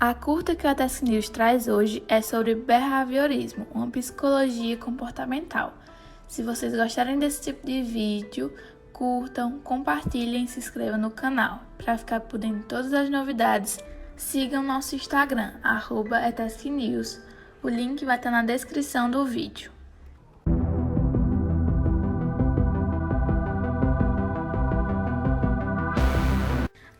A curta que a Task News traz hoje é sobre behaviorismo, uma psicologia comportamental. Se vocês gostarem desse tipo de vídeo, curtam, compartilhem e se inscrevam no canal. Para ficar por dentro de todas as novidades, sigam nosso Instagram, @tasknews. O link vai estar na descrição do vídeo.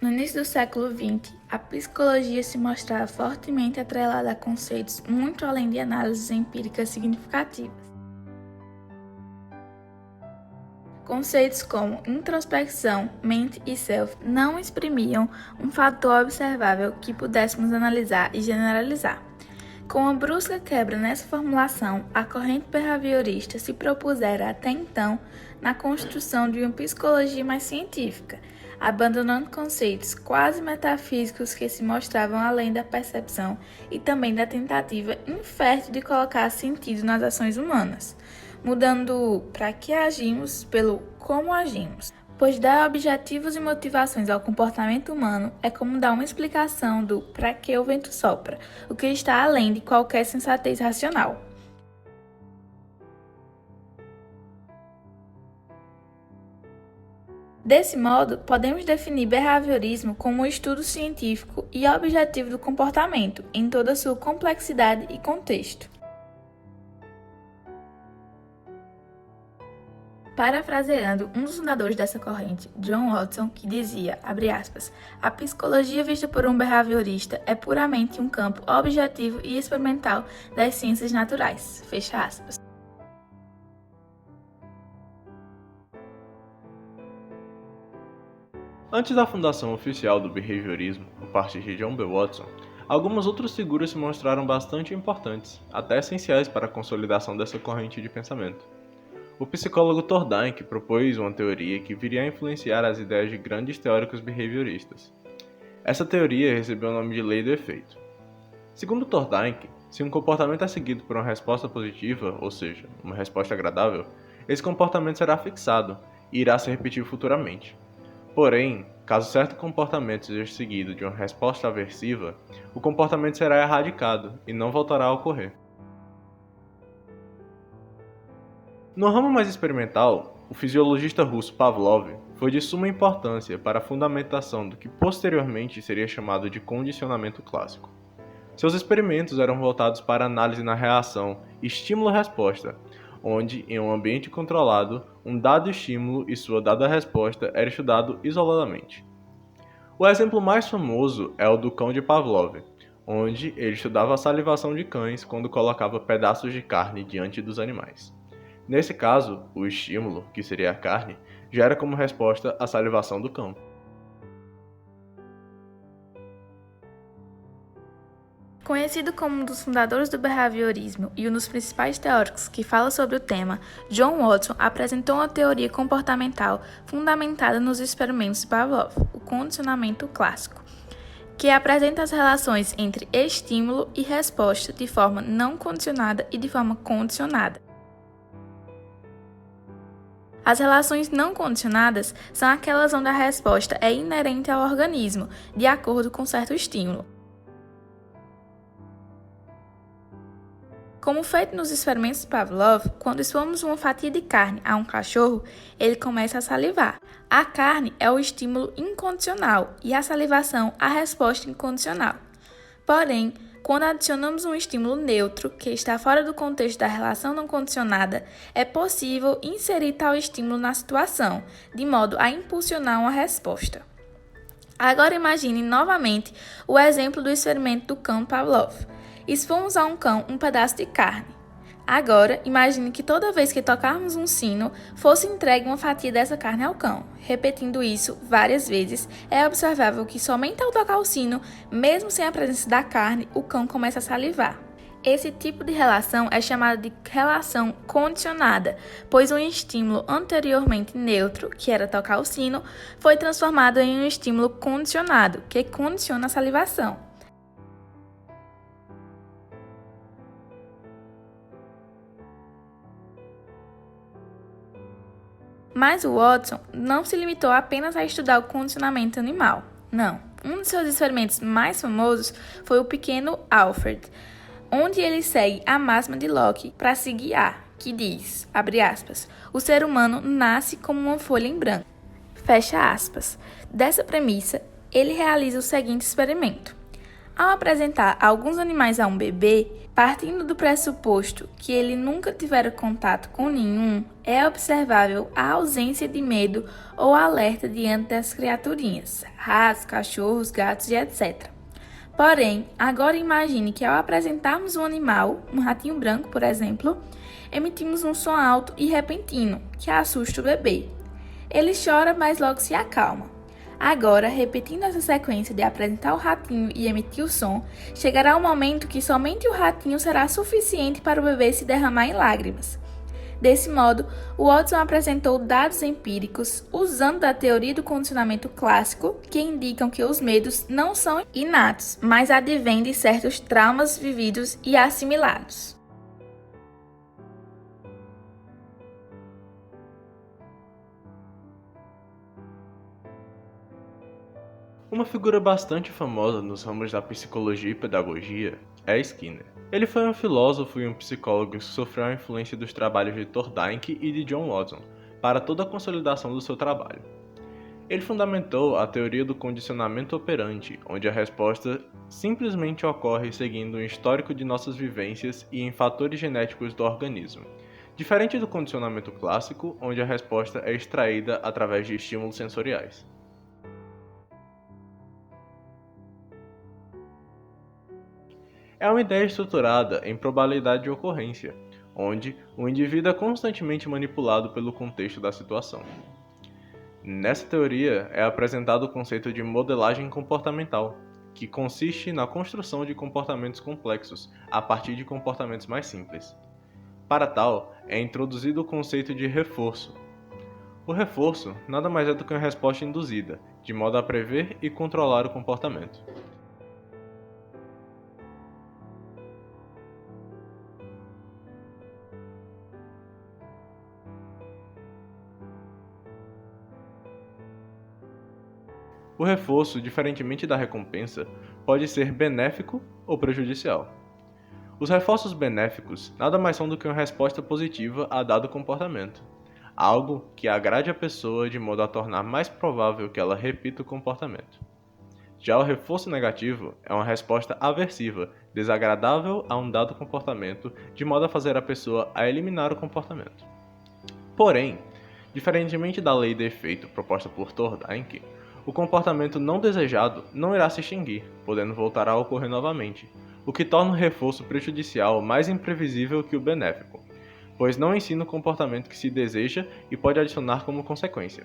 No início do século XX, a psicologia se mostrava fortemente atrelada a conceitos muito além de análises empíricas significativas. Conceitos como introspecção, mente e self não exprimiam um fator observável que pudéssemos analisar e generalizar. Com a brusca quebra nessa formulação, a corrente behaviorista se propusera até então na construção de uma psicologia mais científica, abandonando conceitos quase metafísicos que se mostravam além da percepção e também da tentativa infértil de colocar sentido nas ações humanas, mudando o para que agimos pelo como agimos. Pois dar objetivos e motivações ao comportamento humano é como dar uma explicação do para que o vento sopra, o que está além de qualquer sensatez racional. Desse modo, podemos definir behaviorismo como um estudo científico e objetivo do comportamento, em toda a sua complexidade e contexto. Parafraseando um dos fundadores dessa corrente, John Watson, que dizia, abre aspas, a psicologia vista por um behaviorista é puramente um campo objetivo e experimental das ciências naturais, fecha aspas. Antes da fundação oficial do behaviorismo, por parte de John B. Watson, algumas outras figuras se mostraram bastante importantes, até essenciais para a consolidação dessa corrente de pensamento. O psicólogo Thorndike propôs uma teoria que viria a influenciar as ideias de grandes teóricos behavioristas. Essa teoria recebeu o nome de Lei do Efeito. Segundo Thorndike, se um comportamento é seguido por uma resposta positiva, ou seja, uma resposta agradável, esse comportamento será fixado e irá se repetir futuramente. Porém, caso certo comportamento seja seguido de uma resposta aversiva, o comportamento será erradicado e não voltará a ocorrer. No ramo mais experimental, o fisiologista russo Pavlov foi de suma importância para a fundamentação do que posteriormente seria chamado de condicionamento clássico. Seus experimentos eram voltados para análise na reação estímulo-resposta, onde, em um ambiente controlado, um dado estímulo e sua dada resposta era estudado isoladamente. O exemplo mais famoso é o do cão de Pavlov, onde ele estudava a salivação de cães quando colocava pedaços de carne diante dos animais. Nesse caso, o estímulo, que seria a carne, gera como resposta a salivação do cão. Conhecido como um dos fundadores do behaviorismo e um dos principais teóricos que fala sobre o tema, John Watson apresentou uma teoria comportamental fundamentada nos experimentos de Pavlov, o condicionamento clássico, que apresenta as relações entre estímulo e resposta de forma não condicionada e de forma condicionada. As relações não condicionadas são aquelas onde a resposta é inerente ao organismo, de acordo com certo estímulo. Como feito nos experimentos de Pavlov, quando expomos uma fatia de carne a um cachorro, ele começa a salivar. A carne é o estímulo incondicional e a salivação a resposta incondicional. Porém, quando adicionamos um estímulo neutro, que está fora do contexto da relação não condicionada, é possível inserir tal estímulo na situação, de modo a impulsionar uma resposta. Agora imagine novamente o exemplo do experimento do cão Pavlov. Expomos a um cão um pedaço de carne. Agora, imagine que toda vez que tocarmos um sino, fosse entregue uma fatia dessa carne ao cão. Repetindo isso várias vezes, é observável que somente ao tocar o sino, mesmo sem a presença da carne, o cão começa a salivar. Esse tipo de relação é chamada de relação condicionada, pois um estímulo anteriormente neutro, que era tocar o sino, foi transformado em um estímulo condicionado, que condiciona a salivação. Mas o Watson não se limitou apenas a estudar o condicionamento animal. Não. Um dos seus experimentos mais famosos foi o pequeno Alfred, onde ele segue a máxima de Locke para se guiar, que diz, abre aspas, o ser humano nasce como uma folha em branco, fecha aspas. Dessa premissa, ele realiza o seguinte experimento. Ao apresentar alguns animais a um bebê, partindo do pressuposto que ele nunca tivera contato com nenhum, é observável a ausência de medo ou alerta diante das criaturinhas, ratos, cachorros, gatos e etc. Porém, agora imagine que ao apresentarmos um animal, um ratinho branco, por exemplo, emitimos um som alto e repentino, que assusta o bebê. Ele chora, mas logo se acalma. Agora, repetindo essa sequência de apresentar o ratinho e emitir o som, chegará o momento que somente o ratinho será suficiente para o bebê se derramar em lágrimas. Desse modo, o Watson apresentou dados empíricos usando a teoria do condicionamento clássico que indicam que os medos não são inatos, mas advêm de certos traumas vividos e assimilados. Uma figura bastante famosa nos ramos da psicologia e pedagogia é Skinner. Ele foi um filósofo e um psicólogo que sofreu a influência dos trabalhos de Thorndike e de John Watson para toda a consolidação do seu trabalho. Ele fundamentou a teoria do condicionamento operante, onde a resposta simplesmente ocorre seguindo um histórico de nossas vivências e em fatores genéticos do organismo, diferente do condicionamento clássico, onde a resposta é extraída através de estímulos sensoriais. É uma ideia estruturada em probabilidade de ocorrência, onde o indivíduo é constantemente manipulado pelo contexto da situação. Nessa teoria é apresentado o conceito de modelagem comportamental, que consiste na construção de comportamentos complexos a partir de comportamentos mais simples. Para tal, é introduzido o conceito de reforço. O reforço nada mais é do que uma resposta induzida, de modo a prever e controlar o comportamento. O reforço, diferentemente da recompensa, pode ser benéfico ou prejudicial. Os reforços benéficos nada mais são do que uma resposta positiva a dado comportamento, algo que agrade a pessoa de modo a tornar mais provável que ela repita o comportamento. Já o reforço negativo é uma resposta aversiva, desagradável a um dado comportamento, de modo a fazer a pessoa a eliminar o comportamento. Porém, diferentemente da lei de efeito proposta por Thorndike, o comportamento não desejado não irá se extinguir, podendo voltar a ocorrer novamente, o que torna o reforço prejudicial mais imprevisível que o benéfico, pois não ensina o comportamento que se deseja e pode adicionar como consequência.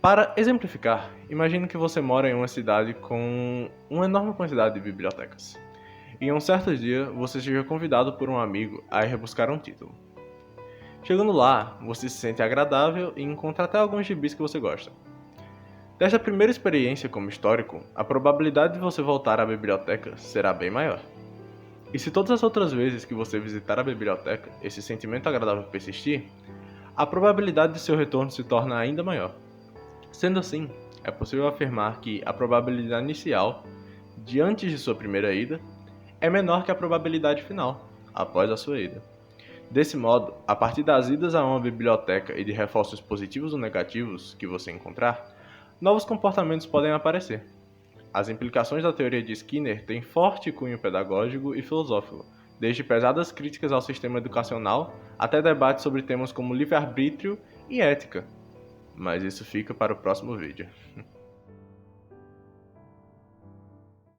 Para exemplificar, imagine que você mora em uma cidade com uma enorme quantidade de bibliotecas. E em um certo dia, você seja convidado por um amigo a ir buscar um título. Chegando lá, você se sente agradável e encontra até alguns gibis que você gosta. Desta primeira experiência como histórico, a probabilidade de você voltar à biblioteca será bem maior. E se todas as outras vezes que você visitar a biblioteca, esse sentimento agradável persistir, a probabilidade de seu retorno se torna ainda maior. Sendo assim, é possível afirmar que a probabilidade inicial, de antes de sua primeira ida, é menor que a probabilidade final, após a sua ida. Desse modo, a partir das idas a uma biblioteca e de reforços positivos ou negativos que você encontrar, novos comportamentos podem aparecer. As implicações da teoria de Skinner têm forte cunho pedagógico e filosófico, desde pesadas críticas ao sistema educacional até debates sobre temas como livre-arbítrio e ética. Mas isso fica para o próximo vídeo.